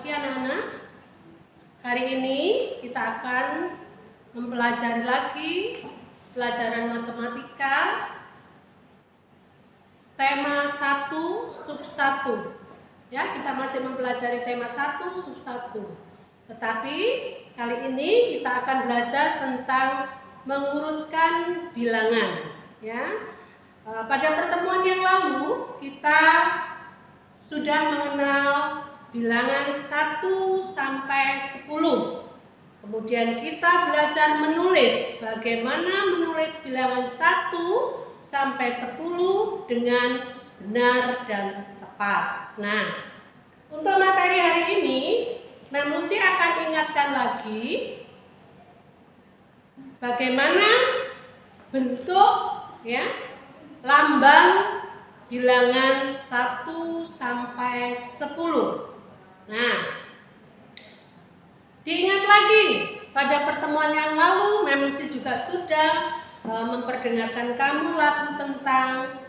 pagi anak-anak. Hari ini kita akan mempelajari lagi pelajaran matematika tema 1 sub 1. Ya, kita masih mempelajari tema 1 sub 1. Tetapi kali ini kita akan belajar tentang mengurutkan bilangan, ya. Pada pertemuan yang lalu kita sudah mengenal bilangan 1 sampai 10. Kemudian kita belajar menulis, bagaimana menulis bilangan 1 sampai 10 dengan benar dan tepat. Nah, untuk materi hari ini, Memusi akan ingatkan lagi bagaimana bentuk, ya, lambang bilangan 1 sampai 10. Nah, diingat lagi, pada pertemuan yang lalu Memusi juga sudah memperdengarkan kamu lagu tentang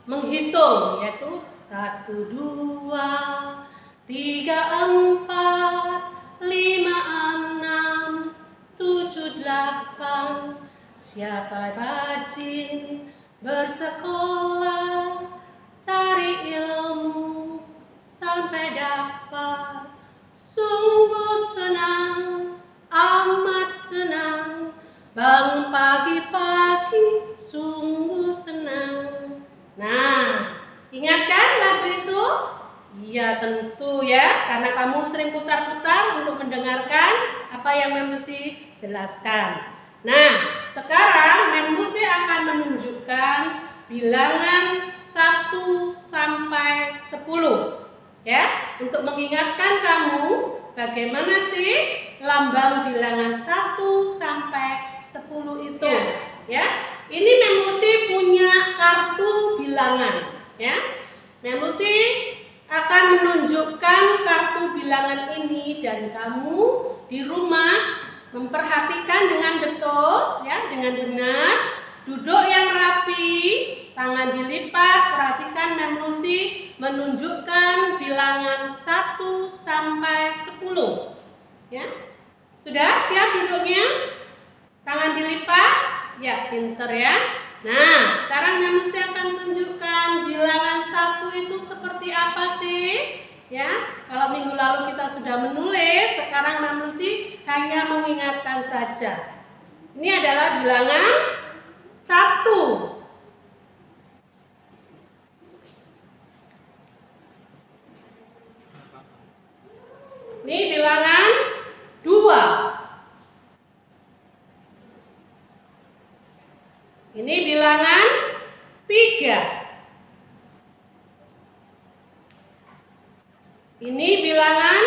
menghitung, yaitu 1, 2, 3, 4, 5, 6, 7, 8. Siapa rajin bersekolah, cari ilmu sampai dapat. Sungguh senang, amat senang, bangun pagi-pagi, sungguh senang. Nah, ingatkan lagu itu? Iya, tentu ya, karena kamu sering putar-putar untuk mendengarkan apa yang Memusi jelaskan. Nah, sekarang Memusi akan menunjukkan bilangan 1 sampai 10. Ya, untuk mengingatkan kamu bagaimana sih lambang bilangan 1 sampai 10 itu, ya. Ini Memusi punya kartu bilangan, ya. Memusi akan menunjukkan kartu bilangan ini dan kamu di rumah memperhatikan dengan betul, ya, dengan benar. Duduk yang rapi, tangan dilipat, perhatikan Memusi menunjukkan bilangan 1 sampai 10. Ya. Sudah siap duduknya? Tangan dilipat? Ya, pinter ya. Nah, sekarang Memusi akan tunjukkan bilangan 1 itu seperti apa sih? Ya, kalau minggu lalu kita sudah menulis, sekarang Memusi hanya mengingatkan saja. Ini adalah bilangan 1. Ini bilangan 2. Ini bilangan 3. Ini bilangan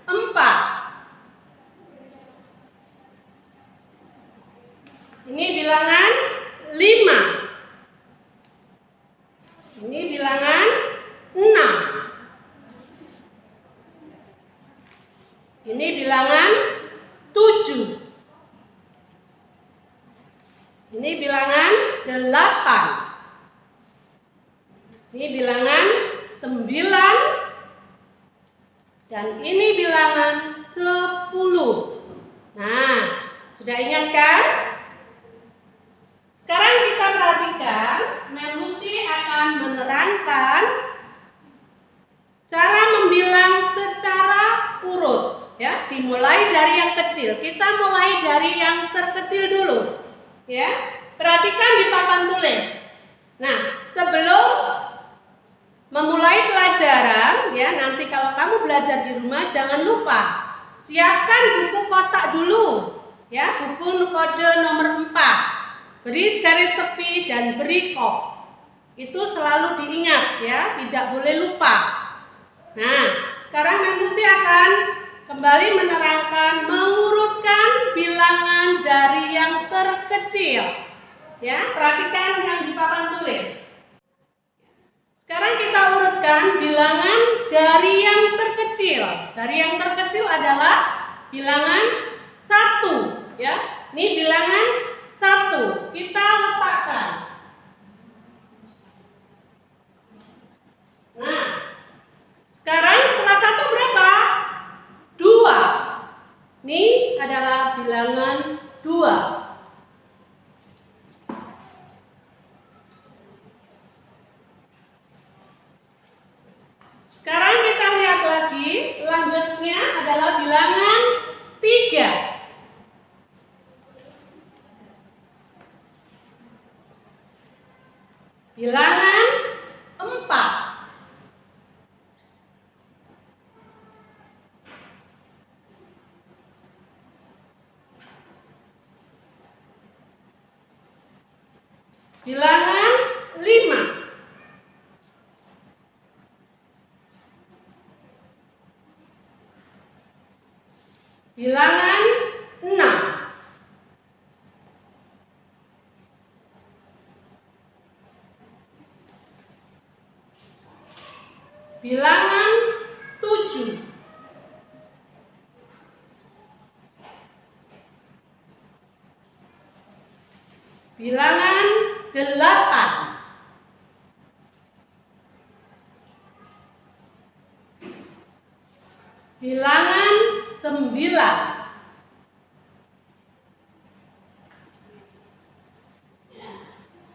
4. Ini bilangan 5. Ini bilangan 6. Ini bilangan 7. Ini bilangan 8. Ini bilangan 9. Dan ini bilangan 10. Nah, sudah ingat kan? Sekarang kita perhatikan, Memusi akan menerangkan cara membilang secara urut, ya, dimulai dari yang kecil. Kita mulai dari yang terkecil dulu, ya. Perhatikan di papan tulis. Nah, sebelum memulai pelajaran, ya, nanti kalau kamu belajar di rumah jangan lupa siapkan buku kotak dulu, ya, buku kode nomor 4. Beri garis tepi dan beri kop. Itu selalu diingat, ya, tidak boleh lupa. Nah, sekarang Memusi akan kembali menerangkan mengurutkan bilangan dari yang terkecil. Ya, perhatikan yang di papan tulis. Sekarang kita urutkan bilangan dari yang terkecil. Dari yang terkecil adalah bilangan 1, ya. Ini bilangan 1. Kita letakkan. Nah, sekarang bilangan 2. Sekarang kita lihat lagi, selanjutnya adalah bilangan 3. Bilangan 4. Bilangan 5. Bilangan 6. Bilangan 7. Bilangan 8. Bilangan 9.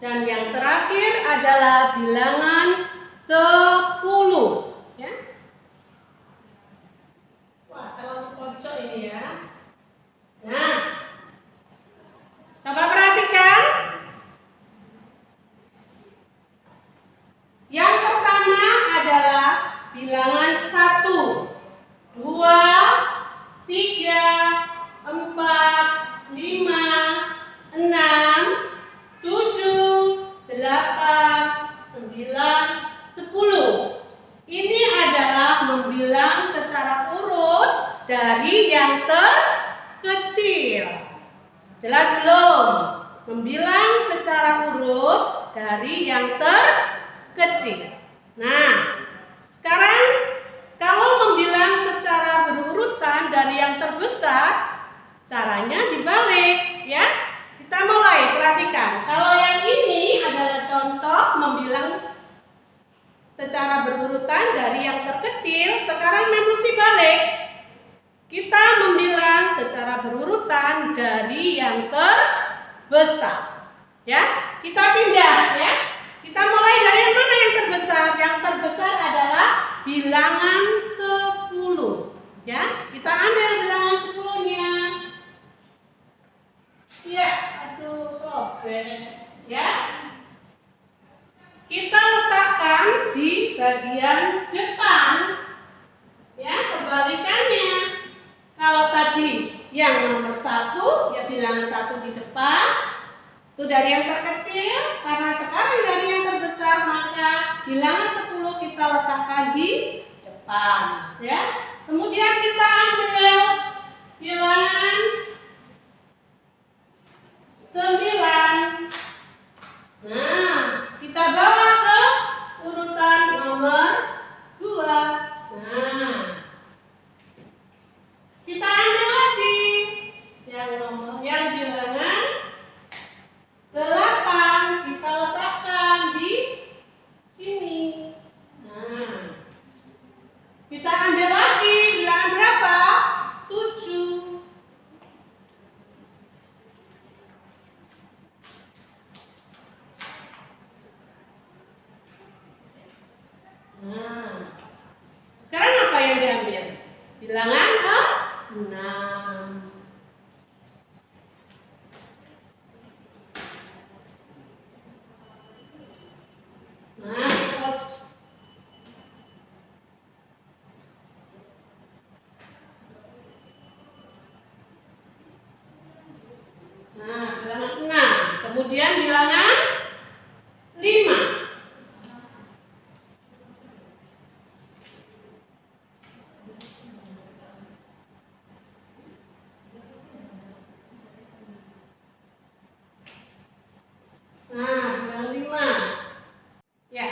Dan yang terakhir adalah bilangan 10. Ya. Wah, kalau pojok ini ya. Nah, coba perhatikan. Yang pertama adalah bilangan 1, 2, 3, 4, 5, 6, 7, 8, 9, 10. Ini adalah membilang secara urut dari yang terkecil. Jelas belum? Membilang secara urut dari yang terkecil. Nah, sekarang kalau membilang secara berurutan dari yang terbesar, caranya dibalik, ya. Kita mulai perhatikan. Kalau yang ini adalah contoh membilang secara berurutan dari yang terkecil, sekarang mesti balik. Kita membilang secara berurutan dari yang terbesar. Ya, kita pindah ya. Kita mulai dari yang mana yang terbesar? Yang terbesar adalah bilangan 10. Ya, kita ambil bilangan 10-nya. Ya, aduh sobek. Ya. Kita letakkan di bagian depan. Ya, kebalikannya. Kalau tadi yang nomor 1, ya bilangan 1 di depan. Itu dari yang terkecil, karena sekarang dari yang terbesar, maka bilangan 10 kita letakkan di depan, ya. Kemudian kita ambil bilangan 9. Nah, kita bawa ke urutan nomor 2. Nah, kita ambil lagi yang bilangan 8, kita letakkan di sini. Nah, kita ambil lagi bilangan berapa? 7. Nah, sekarang apa yang diambil? Bilangan 6. Nah, terus. Nah, bilangan 6. Kemudian bilangan 5. Nah, bilangan 5. Ya.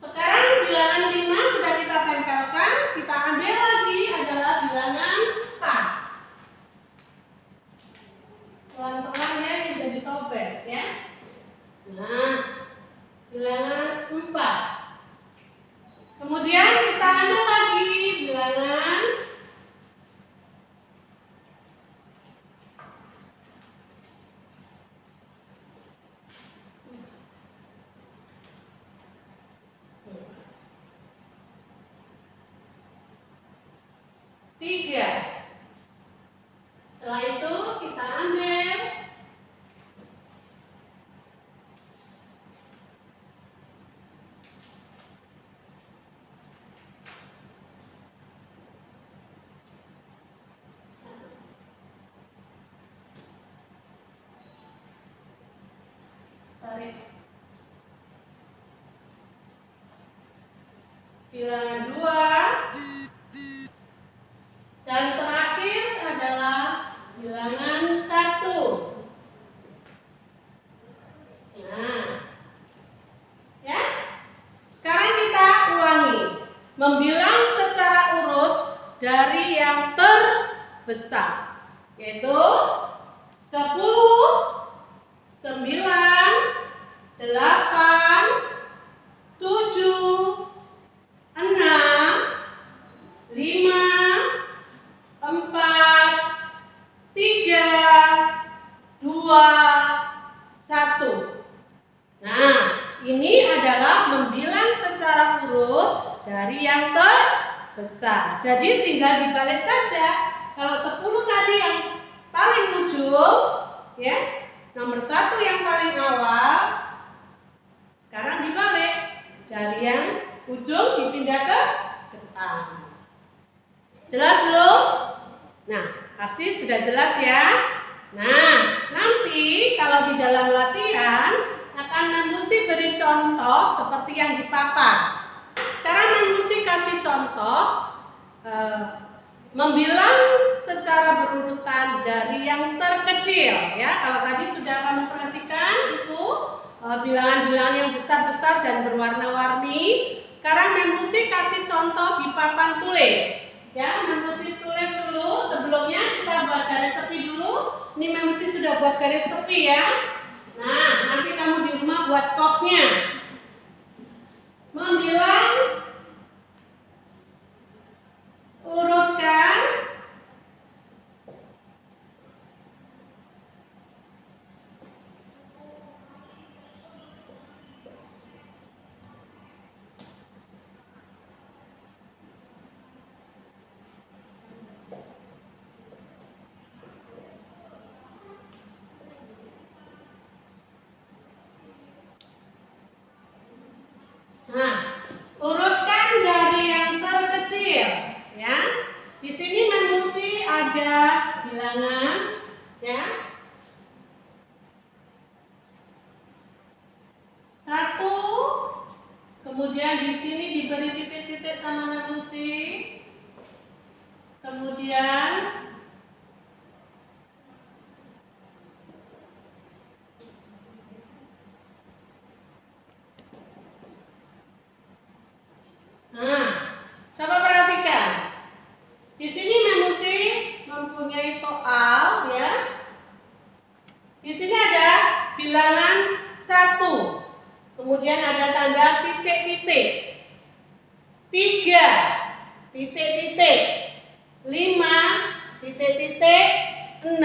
Sekarang bilangan 5 sudah kita tempelkan, kita ambil lagi adalah bilangan 4. Pelan-pelan ya, ini jadi sobek ya. 3. Setelah itu kita ambil tarik bilangan 2 dan terakhir adalah bilangan 1. Nah, ya. Sekarang kita ulangi. Membilang secara urut dari yang terbesar, yaitu 10, 9, 8, 7, 6, 5, 4, 3, 2, 1. Nah, ini adalah membilang secara urut dari yang terbesar. Jadi tinggal dibalik saja. Kalau 10 tadi yang paling ujung, ya, nomor 1 yang paling awal, sekarang dibalik dari yang ujung dipindah ke depan. Jelas belum? Nah, pasti sudah jelas ya. Nah, nanti kalau di dalam latihan akan Memusi beri contoh seperti yang di papan. Sekarang Memusi kasih contoh membilang secara berurutan dari yang terkecil, ya. Kalau tadi sudah kamu perhatikan itu bilangan-bilangan yang besar-besar dan berwarna-warni. Sekarang Memusi kasih contoh di papan tulis, ya. Memusi tulis dulu. Sebelumnya kita buat garis tepi dulu. Ini Memusi sudah buat garis tepi ya. Nah, nanti kamu di rumah buat koknya. Membilang, urutkan, nah, urutkan dari yang terkecil, ya. Di sini Memusi ada bilangan, ya. 1, kemudian di sini diberi titik-titik sama Memusi, kemudian nah, coba perhatikan. Di sini Memusi mempunyai soal, ya. Di sini ada bilangan 1. Kemudian ada tanda titik-titik. 3, titik-titik. 5, titik-titik. 6.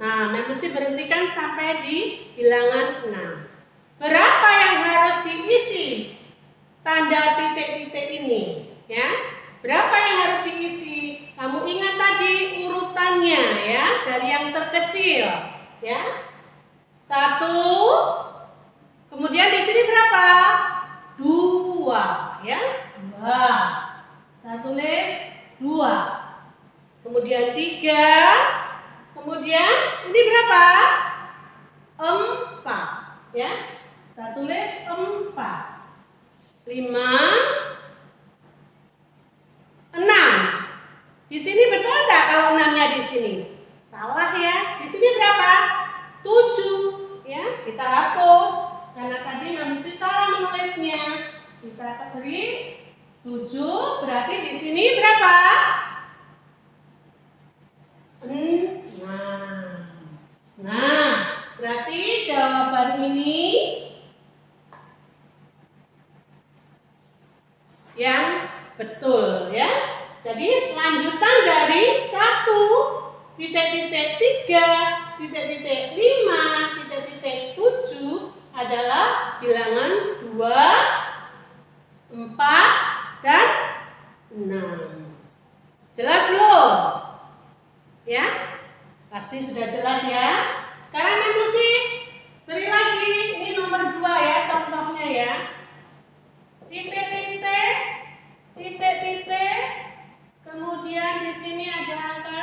Nah, Memusi berhentikan sampai di bilangan 6. Berapa yang harus diisi tanda titik-titik ini, ya? Berapa yang harus diisi? Kamu ingat tadi urutannya, ya, dari yang terkecil, ya. 1, kemudian di sini berapa? 2, ya. 2. Kita tulis 2. Kemudian 3. Kemudian ini berapa? 4, ya. Kita tulis 4. 5, 6. Di sini betul enggak kalau 6-nya di sini? Salah ya. Di sini berapa? 7, ya. Kita hapus karena tadi Memusi salah menulisnya. Kita beri 7, berarti di sini berapa? 6. Nah, berarti jawaban ini yang betul, ya. Jadi lanjutan dari 1, titik-titik 3, titik-titik 5, titik-titik 7 adalah bilangan 2, 4, dan 6. Jelas belum? Pasti sudah jelas ya. Sekarang mesti beri lagi. Ini nomor 2 ya contohnya ya. Titik-titik, titik-titik. Kemudian di sini ada angka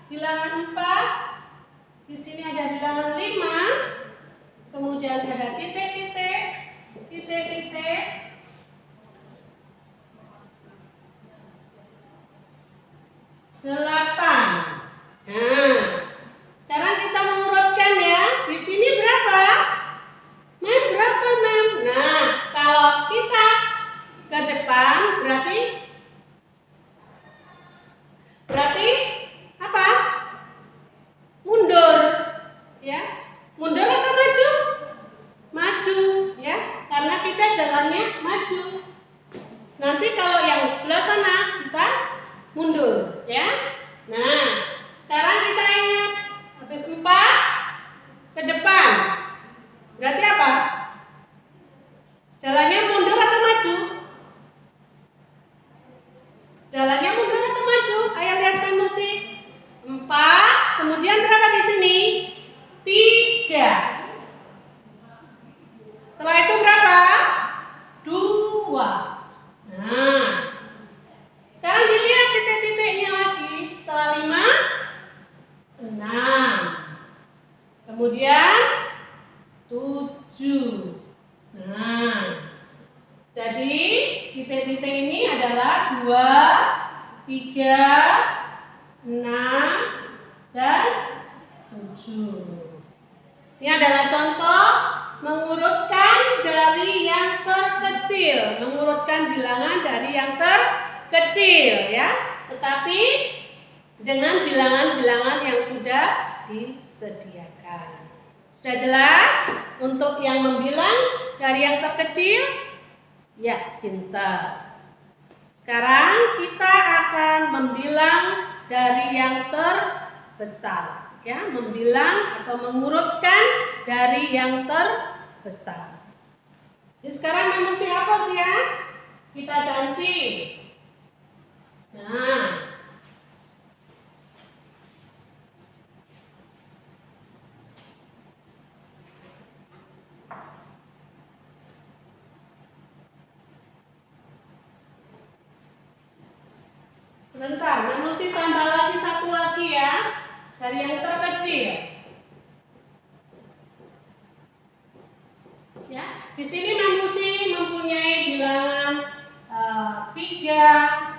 bilangan 4. Di sini ada bilangan 5. Kemudian ada titik-titik, titik-titik. Delapan. Nah, sekarang kita mengurutkan ya. Di sini berapa? Mem, berapa mem? Nah, kalau kita ke depan berarti apa? Mundur, ya. Mundur atau maju? Maju, ya. Karena kita jalannya maju. Nanti kalau yang sebelah sana kita mundur, ya. Nah, sekarang kita ingat habis 4 ke depan. Berarti apa? Jalannya mundur atau maju? Jalannya mundur atau maju? Ayo lihatkan musik. 4, kemudian berapa di sini? 3. Setelah itu berapa? 2. Nah, sekarang dilihat titik-titiknya lagi. Setelah 5, 6. Kemudian 7. Nah, jadi titik-titik ini adalah 2, 3, 6, dan 7. Ini adalah contoh mengurutkan dari yang terkecil, mengurutkan bilangan dari yang terkecil ya, tetapi dengan bilangan-bilangan yang sudah disediakan. Sudah jelas untuk yang membilang dari yang terkecil? Ya, pintar. Sekarang kita akan membilang dari yang terbesar. Ya, membilang atau mengurutkan dari yang terbesar. Jadi sekarang mesti apa sih ya? Kita ganti. Nah, sebentar, mesti tambah lagi satu lagi ya. Dari yang terkecil. Ya, di sini manusia mempunyai bilangan 3,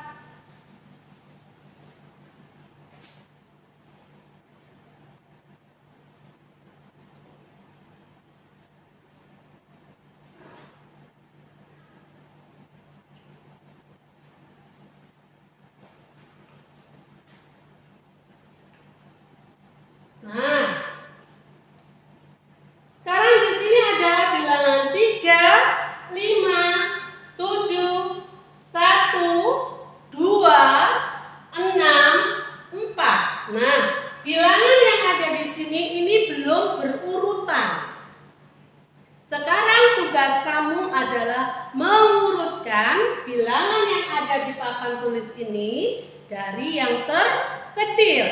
tugas kamu adalah mengurutkan bilangan yang ada di papan tulis ini dari yang terkecil.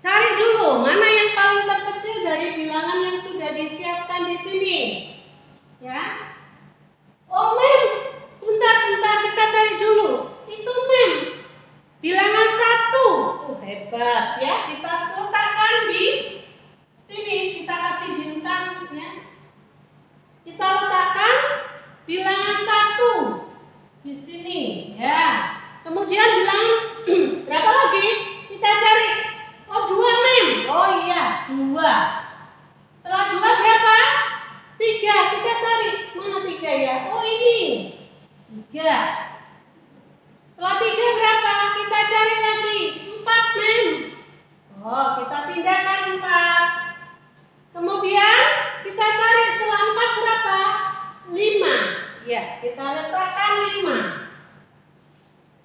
Cari dulu mana yang paling terkecil dari bilangan yang sudah disiapkan di sini. Ya. Oh, Mem, sebentar kita cari dulu. Itu, Mem, bilangan 1. Hebat ya. Kita letakkan di sini, kita kasih bintang ya. Kita letakkan bilangan 1 di sini ya. Kemudian bilang berapa lagi? Kita cari. Oh, 2, Mem. Oh iya, 2. Setelah 2 berapa? 3. Kita cari. Mana 3 ya? Oh, ini. 3. Setelah 3 berapa? Kita cari lagi. 4, Mem. Oh, kita pindahkan 4. Kemudian kita cari setelah 4 berapa? 5. Ya, kita letakkan 5.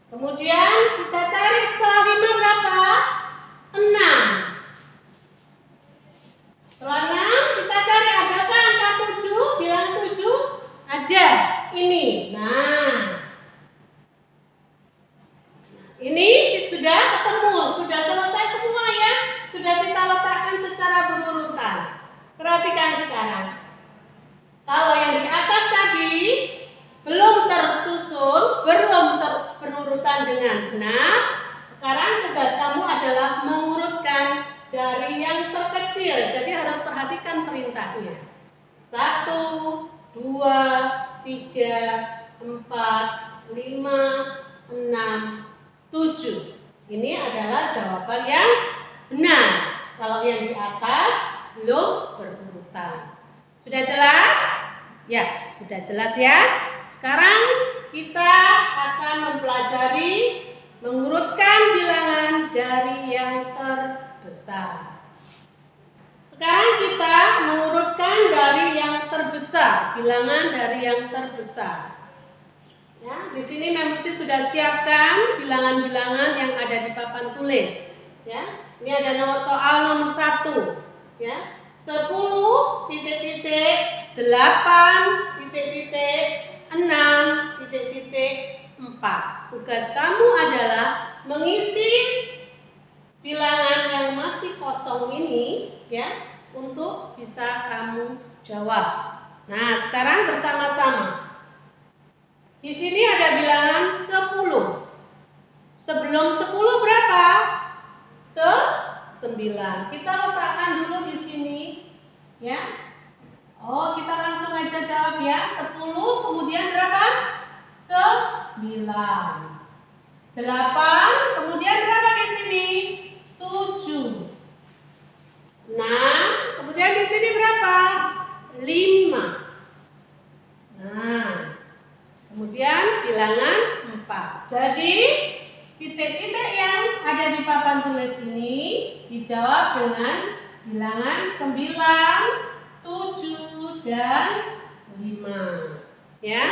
Kemudian kita cari setelah 5 berapa? 6. Setelah 6 kita cari adakah angka 7? Bilang 7? Ada. Ini. Nah, ini sudah ketemu, sudah selesai semua ya. Sudah kita letakkan berurutan. Perhatikan sekarang. Kalau yang di atas tadi belum tersusun, belum berurutan dengan benar, sekarang tugas kamu adalah mengurutkan dari yang terkecil. Jadi harus perhatikan perintahnya. 1, 2, 3, 4, 5, 6, 7. Ini adalah jawaban yang benar. Kalau yang di atas belum berurutan. Sudah jelas? Ya, sudah jelas ya. Sekarang kita akan mempelajari mengurutkan bilangan dari yang terbesar. Sekarang kita mengurutkan dari yang terbesar, bilangan dari yang terbesar. Ya, di sini Memusi sudah siapkan bilangan-bilangan yang ada di papan tulis. Ya, ini ada soal nomor 1. Ya, 10 titik-titik 8 titik-titik 6 titik-titik 4. Tugas kamu adalah mengisi bilangan yang masih kosong ini ya untuk bisa kamu jawab. Nah, sekarang bersama-sama. Di sini ada bilangan 10. Sebelum 10 berapa? 9. Kita letakkan dulu di sini ya. Oh, kita langsung aja jawab ya. 10 kemudian berapa? 9. 8 kemudian berapa di sini? 7. 6 kemudian di sini berapa? 5. Nah, kemudian bilangan 4. Jadi titik-titik yang ada di papan tulis ini dijawab dengan bilangan 9, 7, dan 5. Ya.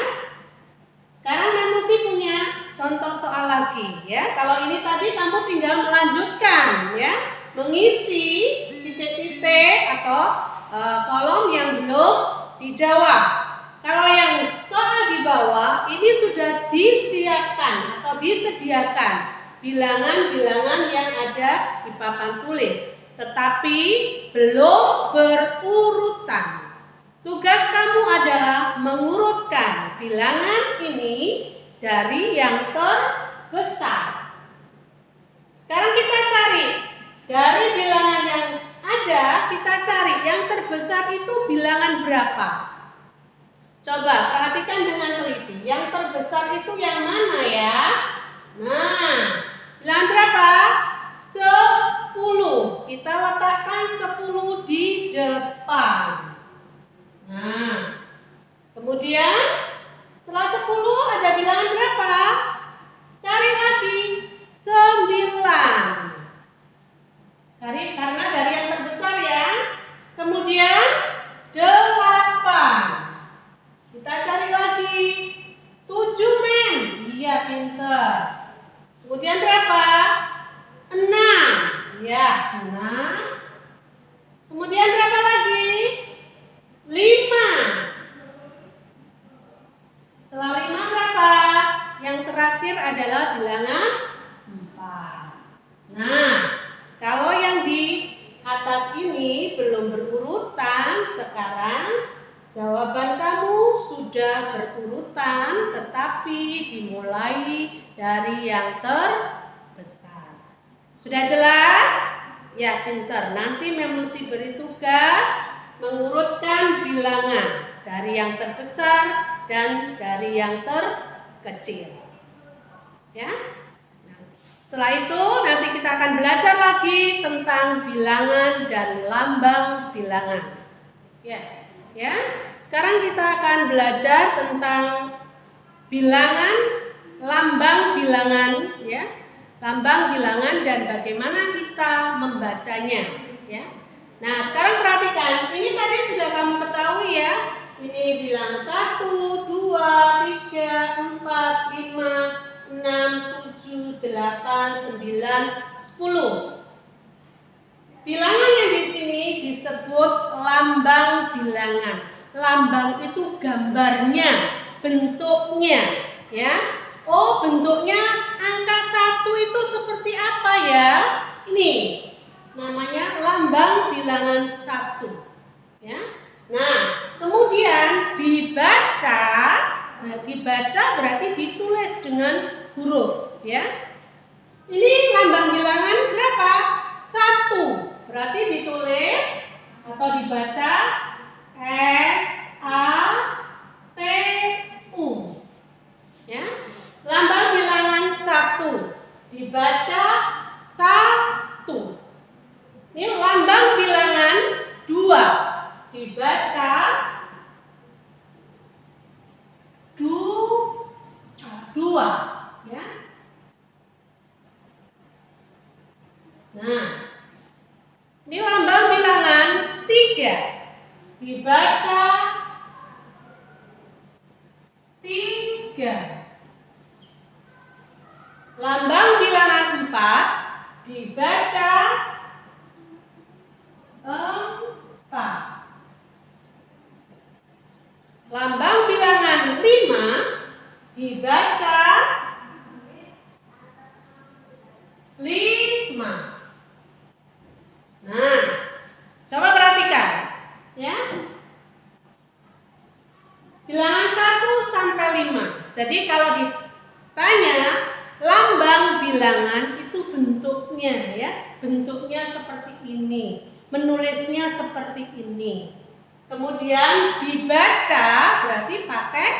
Sekarang Memusi punya contoh soal lagi ya. Kalau ini tadi kamu tinggal melanjutkan ya, mengisi titik-titik atau kolom yang belum dijawab. Kalau yang soal di bawah ini sudah disiapkan atau disediakan bilangan-bilangan yang ada di papan tulis, tetapi belum berurutan. Tugas kamu adalah mengurutkan bilangan ini dari yang terbesar. Sekarang kita cari dari bilangan yang ada, kita cari yang terbesar itu bilangan berapa. Coba perhatikan dengan teliti. Yang terbesar itu yang mana ya? Nah, bilangan berapa? 10. Kita letakkan 10 di depan. Nah, kemudian setelah 10 ada bilangan berapa? Cari lagi 9. Karena dari yang terbesar ya. Kemudian 8. Kita cari lagi 7 men. Iya, pinter. Kemudian berapa? 6. Ya, 6. Kemudian berapa lagi? 5. Setelah 5 berapa? Yang terakhir adalah bilangan 4. Nah, kalau yang di atas ini belum berurutan, sekarang jawaban kamu sudah berurutan, tetapi dimulai dari yang terbesar. Sudah jelas? Ya, pintar. Nanti Memusi beri tugas mengurutkan bilangan dari yang terbesar dan dari yang terkecil. Ya. Nah, setelah itu nanti kita akan belajar lagi tentang bilangan dan lambang bilangan. Ya. Sekarang kita akan belajar tentang bilangan, lambang bilangan, ya. Lambang bilangan dan bagaimana kita membacanya, ya. Nah, sekarang perhatikan, ini tadi sudah kamu ketahui ya. Ini bilang 1, 2, 3, 4, 5, 6, 7, 8, 9, 10. Bilangan yang di sini disebut lambang bilangan. Lambang itu gambarnya, bentuknya, ya. Oh, bentuknya angka 1 itu seperti apa ya? Ini. namanya lambang bilangan 1. Ya. Nah, kemudian dibaca. Nah, dibaca berarti ditulis dengan huruf, ya. Ini lambang bilangan berapa? 1. Berarti ditulis atau dibaca S-A-T-U. Ya. Lambang bilangan 1 dibaca 1. Ini lambang bilangan 2 dibaca 2, ya. Nah, ini lambang bilangan 3 dibaca 3. Lambang bilangan 4 dibaca 4. Lambang bilangan 5 dibaca 5. Nah, coba perhatikan, ya. Bilangan 1 sampai 5. Jadi kalau ditanya lambang bilangan itu bentuknya, ya. Bentuknya seperti ini. Menulisnya seperti ini. Kemudian dibaca berarti pakai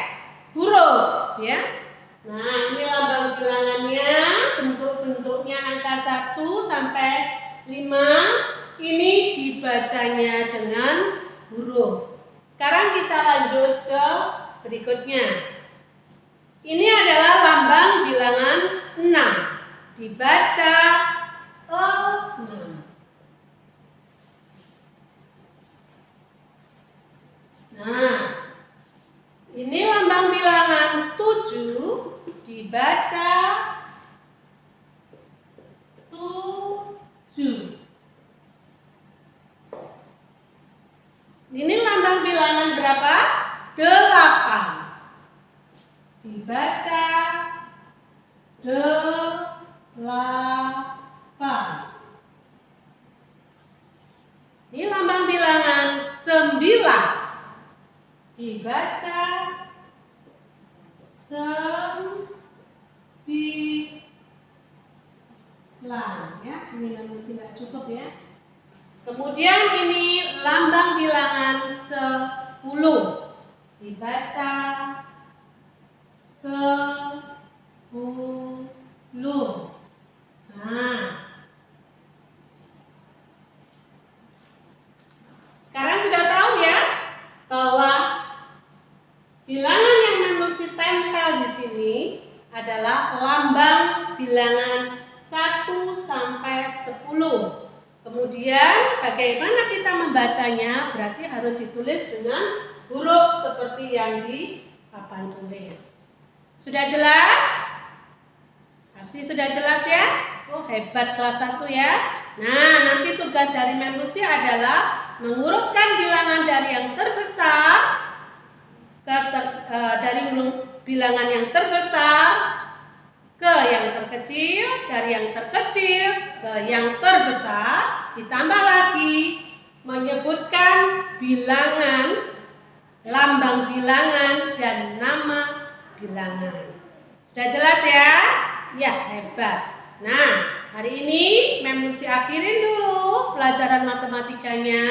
huruf, ya. Nah, ini lambang bilangannya, bentuk-bentuknya angka 1 sampai 5. Ini dibacanya dengan huruf. Sekarang kita lanjut ke berikutnya. Ini adalah lambang bilangan 6. Dibaca 6. Nah, ini lambang bilangan 7 dibaca 7. Ini lambang bilangan berapa? 8. Dibaca 8. Ini lambang bilangan 9. Dibaca 9, ya. Ini masih nggak cukup, ya. Kemudian ini lambang bilangan 10. Dibaca 10. Nah, sekarang sudah tahu, ya, bahwa bilangan yang mesti tempel di sini adalah lambang bilangan 1 sampai 10. Kemudian bagaimana kita membacanya? Berarti harus ditulis dengan huruf seperti yang di papan tulis. Sudah jelas? Pasti sudah jelas, ya? Oh, hebat kelas 1, ya. Nah, nanti tugas dari Mem Lucy adalah mengurutkan bilangan dari yang terbesar dari bilangan yang terbesar ke yang terkecil, dari yang terkecil ke yang terbesar, ditambah lagi menyebutkan bilangan, lambang bilangan, dan nama bilangan. Sudah jelas, ya? Ya, hebat. Nah, hari ini Mem Lucy akhirin dulu pelajaran matematikanya.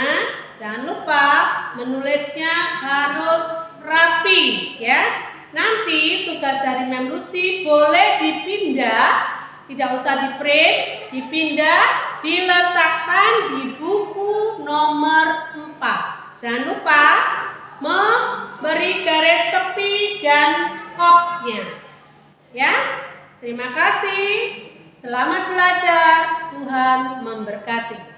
Jangan lupa menulisnya harus rapi, ya. Nanti tugas dari Mem Lucy boleh dipindah, tidak usah di-print, dipindah, diletakkan di buku nomor 4. Jangan lupa memberi garis tepi dan kopnya. Ya, terima kasih. Selamat belajar. Tuhan memberkati.